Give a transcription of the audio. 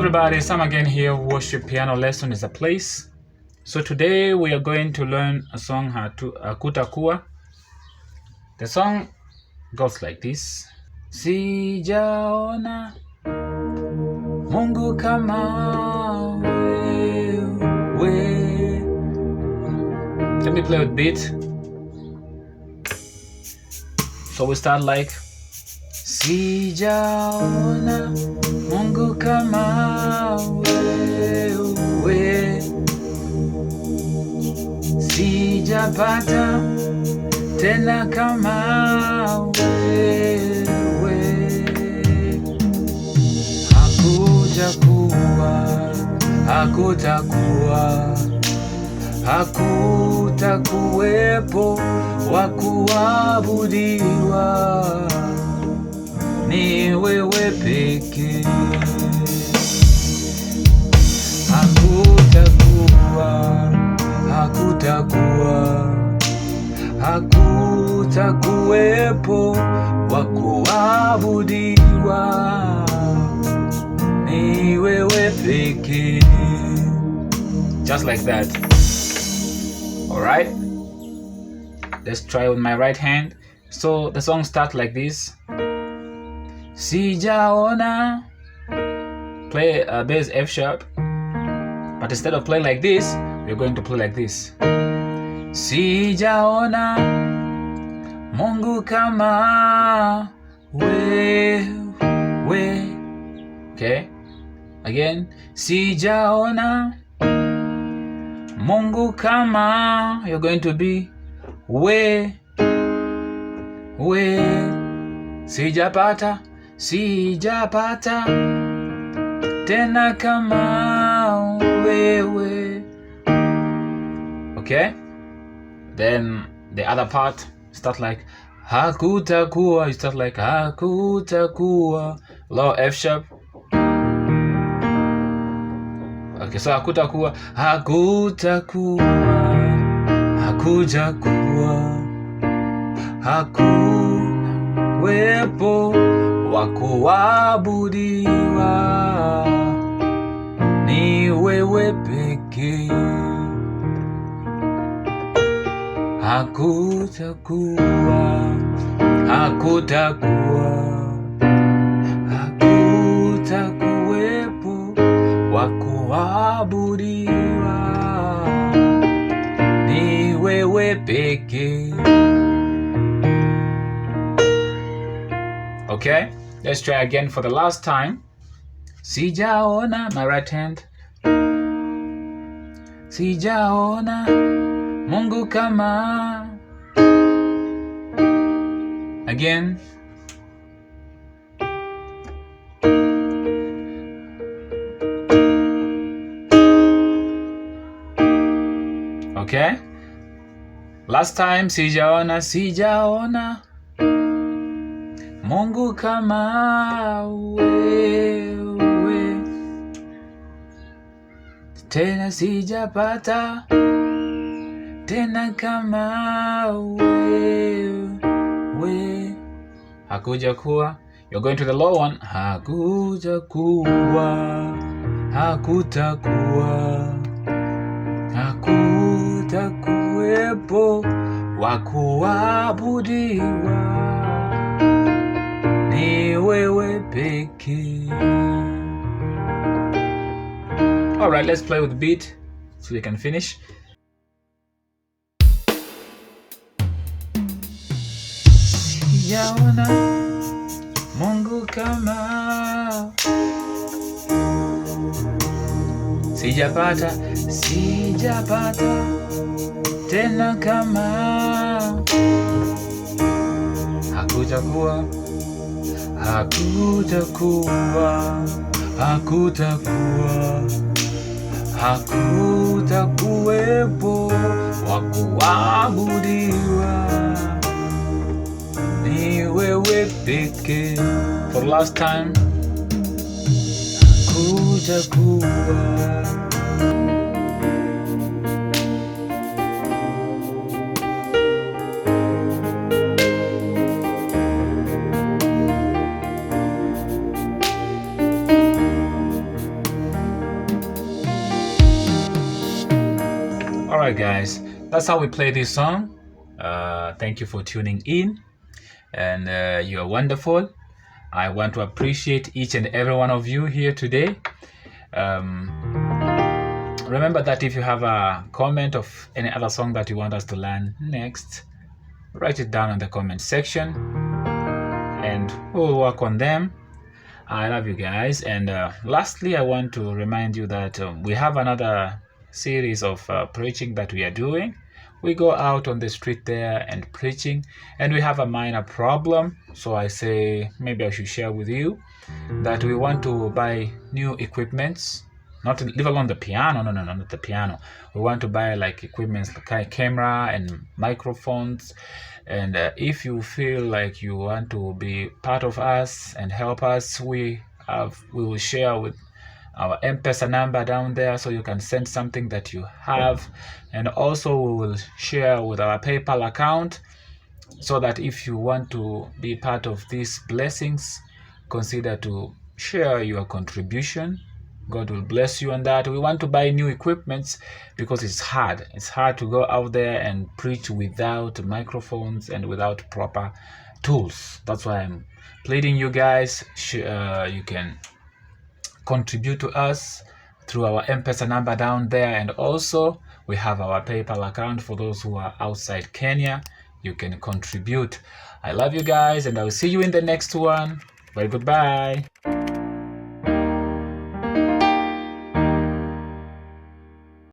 everybody, Sam again here. Worship Piano Lesson is a place. So today we are going to learn a song, Hakutakuwa. The song goes like this. Sijaona Mungu kama wewe. Let me play with beat. So we start like Sijaona Mungu kama wewe, sijapata tena kama wewe. Hakutakuwepo wa kuabudiwa, ni wewe pekee. Hakutakuwepo wa kuabudiwa, ni wewe pekee. Just like that. All right, let's try with my right hand. So the song starts like this. Sijaona, play bass F sharp, but instead of playing like this, we're going to play like this. Sijaona Mungu kama wewe. Okay, again. Sijaona Mungu kama, you're going to be we. Sijapata tena kama wewe. Okay, then the other part start like hakutakuwa. You start like hakutakuwa, low F sharp. Okay, so hakutakuwepo wa kuabudiwa, ni wewe pekee. Hakutakuwepo wa kuabudiwa, ni wewe pekee. Okay, let's try again for the last time. Sijaona, my right hand. Sijaona Mungu kama. Again. Okay, last time. Sijaona Mungu kama wewe, tena sijapata tena kama wewe. Hakutakuwa, you're going to the low one. Hakutakuwepo wa kuabudiwa, ni wewe pekee. All right, let's play with the beat so we can finish. Sijaona Mungu kama, sijapata tena kama. Hakutakuwepo wa kuabudiwa, ni wewe pekee. For the last time. Hakutakuwa. Alright guys, that's how we play this song. Thank you for tuning in, and you're wonderful. I want to appreciate each and every one of you here today. Remember that if you have a comment of any other song that you want us to learn next, write it down in the comment section and we'll work on them. I love you guys. And lastly, I want to remind you that we have another series of preaching that we are doing. We go out on the street there and preaching, and we have a minor problem. So I say maybe I should share with you that we want to buy new equipments. Not leave alone the piano. No, not the piano. We want to buy like equipments like camera and microphones. And if you feel like you want to be part of us and help us, we will share with our M-Pesa number down there, so you can send something that you have, and also we will share with our PayPal account, so that if you want to be part of these blessings, consider to share your contribution. God will bless you on that. We want to buy new equipments because it's hard. It's hard to go out there and preach without microphones and without proper tools. That's why I'm pleading you guys. You can contribute to us through our M-Pesa number down there, and also we have our PayPal account for those who are outside Kenya. You can contribute. I love you guys, and I will see you in the next one. Bye, goodbye.